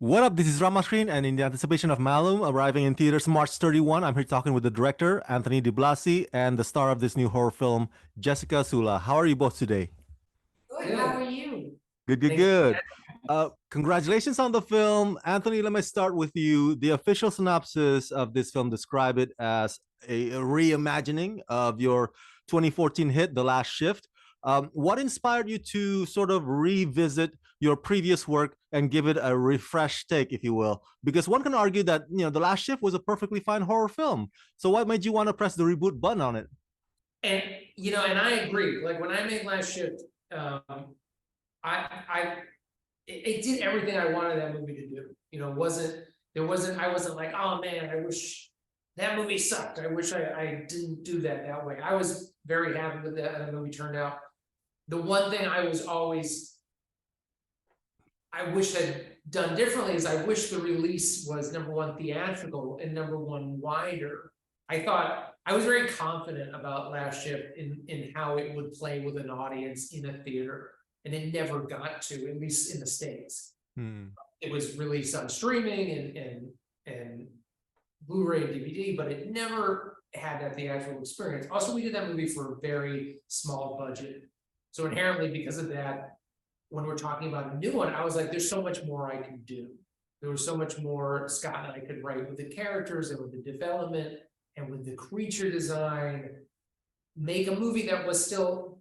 What up? This is Ramascreen, and in the anticipation of Malum arriving in theaters March 31, I'm here talking with the director, Anthony DiBlasi, and the star of this new horror film, Jessica Sula. How are you both today? Good. How are you? Good, good, good. Congratulations on the film. Anthony, let me start with you. The official synopsis of this film describe it as a reimagining of your 2014 hit, The Last Shift. What inspired you to sort of revisit your previous work and give it a refresh take, if you will? Because one can argue that The Last Shift was a perfectly fine horror film. So what made you want to press the reboot button on it? And and I agree. Like when I made Last Shift, it did everything I wanted that movie to do. I wasn't like, oh man, I wish that movie sucked. I wish I didn't do that way. I was very happy with how the movie turned out. The one thing I wish I'd done differently is I wish the release was number one theatrical and number one wider. I was very confident about Last Shift in how it would play with an audience in a theater, and it never got to, at least in the States. It was released on streaming and Blu-ray and DVD, but it never had that theatrical experience. Also, we did that movie for a very small budget. So inherently, because of that, when we're talking about a new one, I was like, there's so much more I can do. There was so much more Scott and I could write with the characters and with the development and with the creature design, make a movie that was still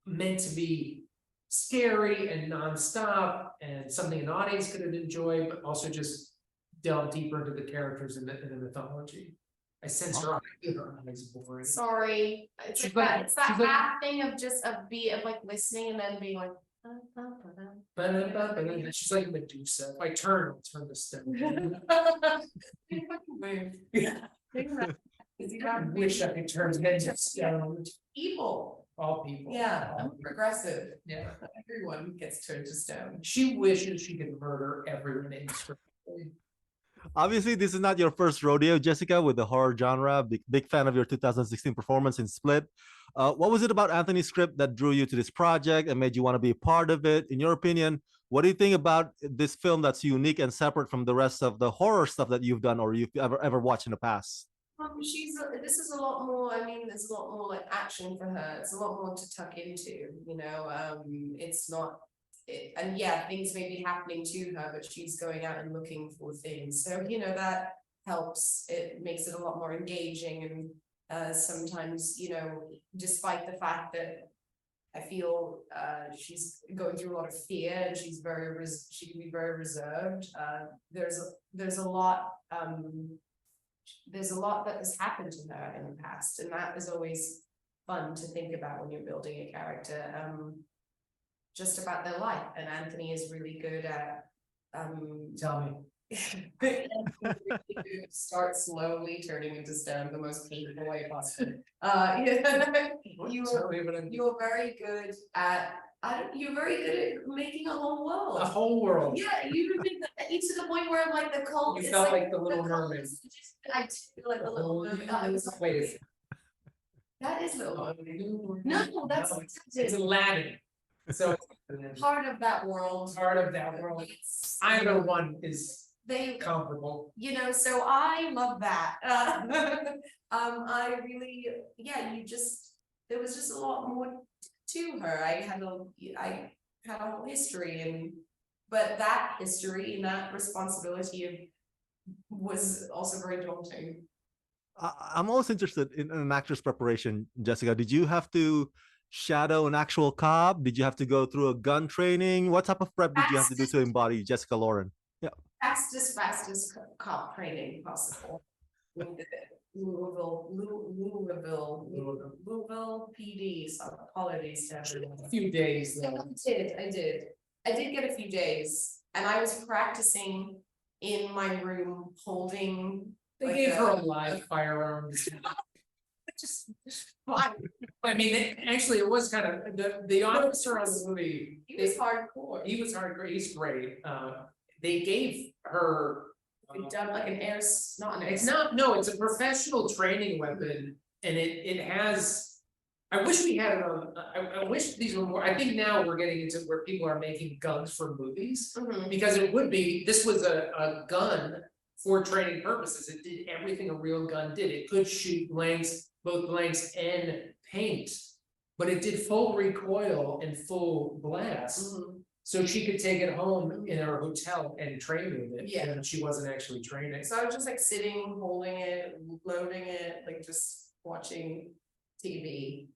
meant to be scary and nonstop and something an audience could enjoy, but also just delve deeper into the characters and the mythology. I sense her eyes boring. Sorry, it's She's like like- that. It's that she's like- half thing of just a beat of like listening and then being like. She's like Medusa. If I turn, I'll turn the stone. Yeah. I wish I could turn into stone. Evil. All people. Yeah, All I'm people. progressive. Yeah. Everyone gets turned to stone. She wishes she could murder everyone in this. Obviously, this is not your first rodeo, Jessica, with the horror genre. Big fan of your 2016 performance in Split. What was it about Anthony's script that drew you to this project and made you want to be a part of it? In your opinion, what do you think about this film that's unique and separate from the rest of the horror stuff that you've done or you've ever watched in the past? This is a lot more. I mean, there's a lot more like action for her. It's a lot more to tuck into. It's not. And yeah, things may be happening to her, but she's going out and looking for things. So that helps. It makes it a lot more engaging. And sometimes, despite the fact that I feel she's going through a lot of fear and she can be very reserved. There's a lot. There's a lot that has happened to her in the past, and that is always fun to think about when you're building a character. Just about their life, and Anthony is really good at Tell me. start slowly turning into stone the most painful way possible. You're very good at you're very good at making a whole world. A whole world. Yeah, you make it's to the point where I'm like the cult. You felt like the Little Mermaid. I did feel like the Little Mermaid. Wait, That is Little Mermaid. No, that's it's Aladdin. So part of that world. part of that world. Either one is comparable. So I love that. I really, there was just a lot more to her. I had a whole history, but that history and that responsibility was also very daunting. I'm always interested in an actor's preparation, Jessica. Did you have to shadow an actual cop? Did you have to go through a gun training? What type of prep did you have to do to embody Jessica Lauren? Yeah. Fastest cop training possible. Louisville PD. So apologies to everyone. A few days though. I did get a few days, and I was practicing in my room holding. They gave her a live firearm. Just fine. I mean, actually, it was kind of the officer on the movie. He was hardcore. He was hardcore. He's great. They gave her. We've done like an air. Not an air. It's not. No, it's a professional training weapon, and it has I wish we had it on, I wish these were more, I think now we're getting into where people are making guns for movies. Because it would be, this was a gun for training purposes. It did everything a real gun did. It could shoot blanks, both blanks and paint. But it did full recoil and full blast. So she could take it home in her hotel and train with it. Yeah. And she wasn't actually training. So I was just like sitting, holding it, loading it, like just watching TV.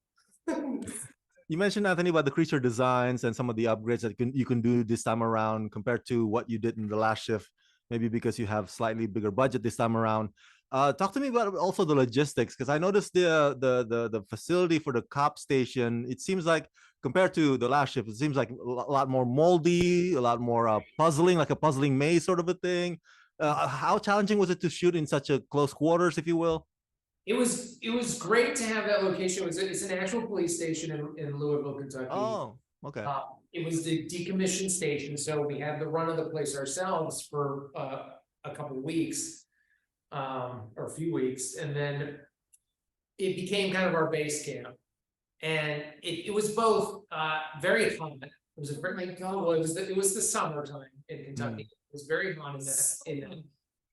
You mentioned, Anthony, about the creature designs and some of the upgrades that you can do this time around compared to what you did in the last shift, maybe because you have slightly bigger budget this time around. Talk to me about also the logistics, because I noticed the facility for the cop station, it seems like compared to the last shift, it seems like a lot more moldy, a lot more puzzling, like a puzzling maze sort of a thing. How challenging was it to shoot in such a close quarters, if you will? It was great to have that location. It's an actual police station in Louisville, Kentucky. Oh, okay. It was the decommissioned station, so we had the run of the place ourselves for a couple of weeks, or a few weeks, and then it became kind of our base camp. And it was both very hot. It was a very well, it was the summertime in Kentucky. It was very hot in that.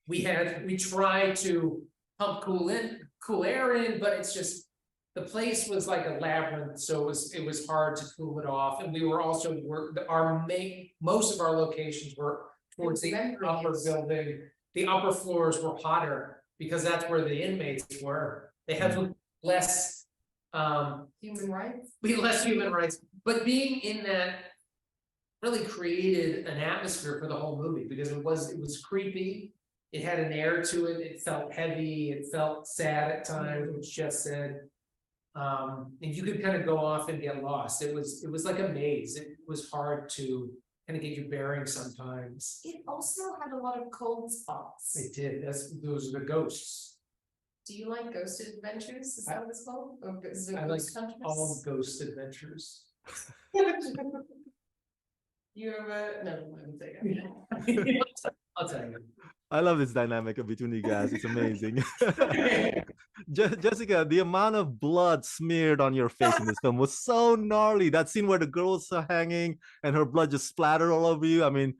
We tried to pump cool air in, but it's just the place was like a labyrinth, so it was hard to cool it off. And we were also most of our locations were towards the upper building. The upper floors were hotter because that's where the inmates were. They had less Human rights. less human rights, but being in that really created an atmosphere for the whole movie because it was creepy. It had an air to it. It felt heavy. It felt sad at times, which Jess said. And you could kind of go off and get lost. It was like a maze. It was hard to kind of get your bearings sometimes. It also had a lot of cold spots. It did. Those are the ghosts. Do you like Ghosted Adventures? Is that what it's called? Or is it I like Ghost Hunters? all ghost adventures. You ever? No, I wouldn't say it. I'll tell you. I love this dynamic between you guys. It's amazing. Jessica, the amount of blood smeared on your face in this film was so gnarly. That scene where the girl's hanging and her blood just splattered all over you. I mean,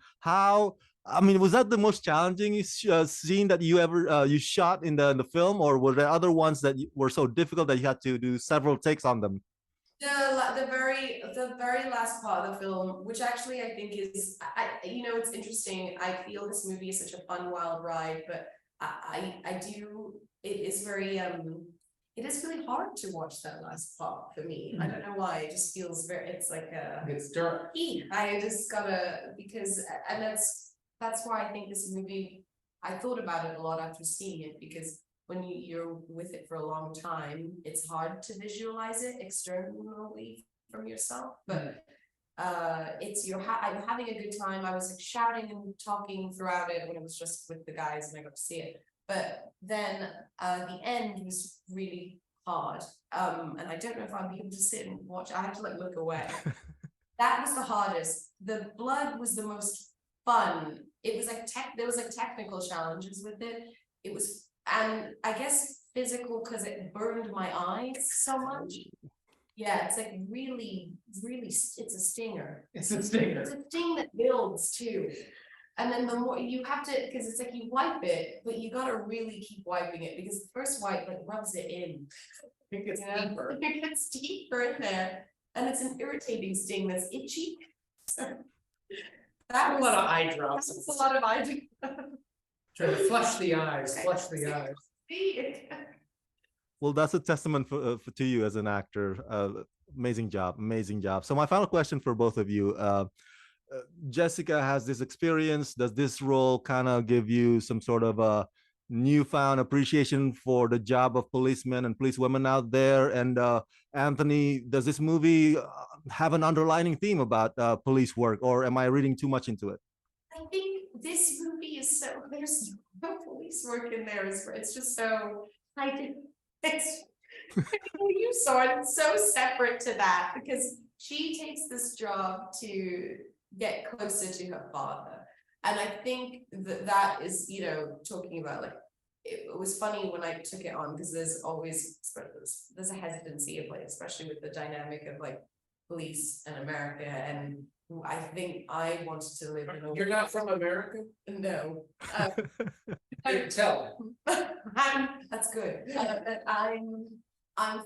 was that the most challenging scene that you ever you shot in the film, or were there other ones that were so difficult that you had to do several takes on them? The very last part of the film, which actually I think is, it's interesting. I feel this movie is such a fun, wild ride, but it is really hard to watch that last part for me. I don't know why. It just feels it's like it's dark. I just gotta, and that's why I think this movie, I thought about it a lot after seeing it, because when you're with it for a long time, it's hard to visualize it externally from yourself, but I'm having a good time. I was like shouting and talking throughout it when it was just with the guys and I got to see it, but then the end was really hard, and I don't know if I'll be able to sit and watch. I had to look away. That was the hardest. The blood was the most fun. It was like there was like technical challenges with it. It was, and I guess physical because it burned my eyes so much. Yeah, it's like really, it's a stinger. It's a stinger. It's a thing that builds too. And then the more you have to, because it's like you wipe it, but you gotta really keep wiping it because the first wipe like rubs it in. It gets deeper. It gets deeper in there, and it's an irritating sting that's itchy. So that was a lot of eye drops. That's a lot of eye drops. Trying to flush the eyes. Well, that's a testament to you as an actor. Amazing job. So my final question for both of you. Jessica has this experience. Does this role kind of give you some sort of a newfound appreciation for the job of policemen and policewomen out there? And Anthony, does this movie have an underlining theme about police work, or am I reading too much into it? I think this movie is there's no police work in there. It's just so, it's you saw it, it's so separate to that, because she takes this job to get closer to her father. And I think that is, talking about like it was funny when I took it on, because there's always, there's a hesitancy of like, especially with the dynamic of like police and America, and I think I wanted to live in a. You're not from America? No. I can tell. That's good. I'm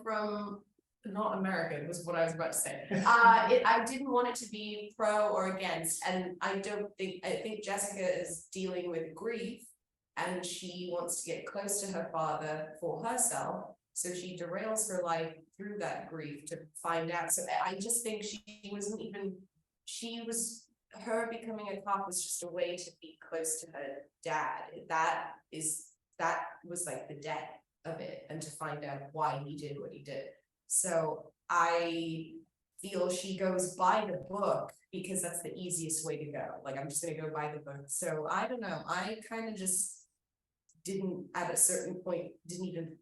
from not America, was what I was about to say. I didn't want it to be pro or against, and I think Jessica is dealing with grief, and she wants to get close to her father for herself, so she derails her life through that grief to find out. So I just think her becoming a cop was just a way to be close to her dad. That was like the depth of it, and to find out why he did what he did. So I feel she goes by the book because that's the easiest way to go. Like, I'm just gonna go by the book. So I don't know, I kind of just didn't, at a certain point, didn't even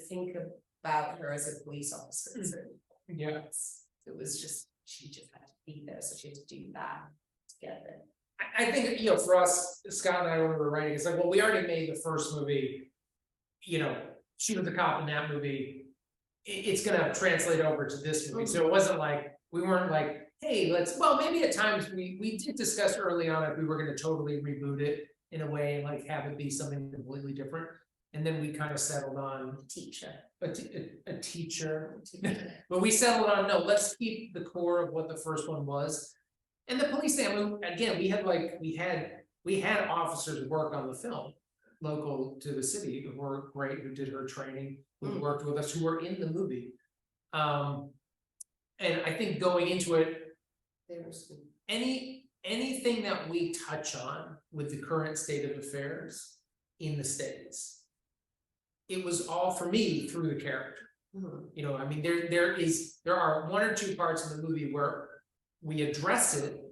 think about her as a police officer. So Yeah. it was just, she just had to be there, so she had to do that together. I think, for us, Scott and I, when we were writing, it's like, well, we already made the first movie, she was the cop in that movie. It's gonna translate over to this movie, so it wasn't like, we weren't like, hey, well, maybe at times we did discuss early on if we were gonna totally reboot it in a way, like have it be something completely different. And then we kind of settled on a teacher, but we settled on, no, let's keep the core of what the first one was. And the police family, again, we had officers work on the film, local to the city, who were great, who did her training, who worked with us, who were in the movie. And I think going into it, anything that we touch on with the current state of affairs in the States, it was all, for me, through the character. I mean, there are one or two parts in the movie where we address it.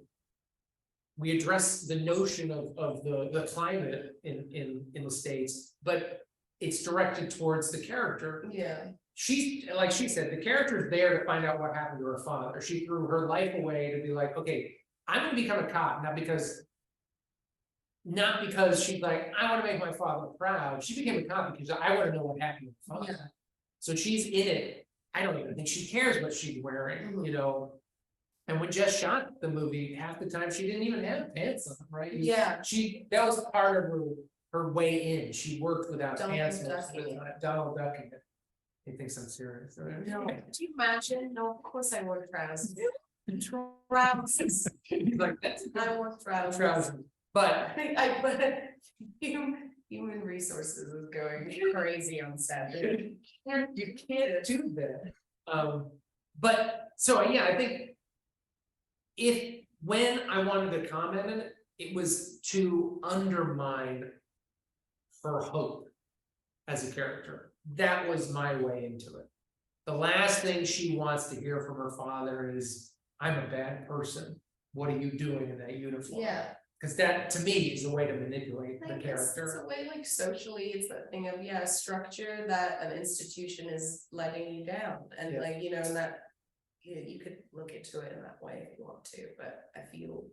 We address the notion of the climate in the States, but it's directed towards the character. Yeah. Like she said, the character is there to find out what happened to her father. She threw her life away to be like, okay, I'm gonna become a cop, not because she's like, I want to make my father proud. She became a cop because I want to know what happened to her father. Yeah. So she's in it. I don't even think she cares what she's wearing, And when Jess shot the movie, half the time she didn't even have pants on, right? Yeah. That was part of her way in. She worked without Donald pants most of the ducking. time. Donald ducking. He thinks I'm serious. No, could you imagine? No, of course I wore trousers. Trousers. He's like, that's I wore trousers. trousers. But But human resources is going crazy on set. you can't do that. But so yeah, I think when I wanted to comment on it, it was to undermine her hope as a character. That was my way into it. The last thing she wants to hear from her father is, I'm a bad person. What are you doing in that uniform? Yeah. Because that, to me, is a way to manipulate the It's character. a way, like, socially, it's that thing of, yeah, structure that an institution is letting you down, and Yeah. like, and that, you could look into it in that way if you want to, but I feel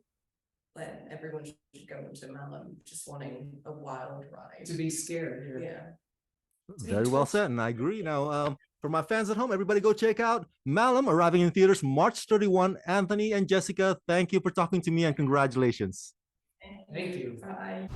that everyone should go into Malum just wanting a wild ride. To be scared. Yeah. Very well said, and I agree. Now, for my fans at home, everybody go check out Malum, arriving in theaters March 31. Anthony and Jessica, thank you for talking to me, and congratulations. Thank you. Bye.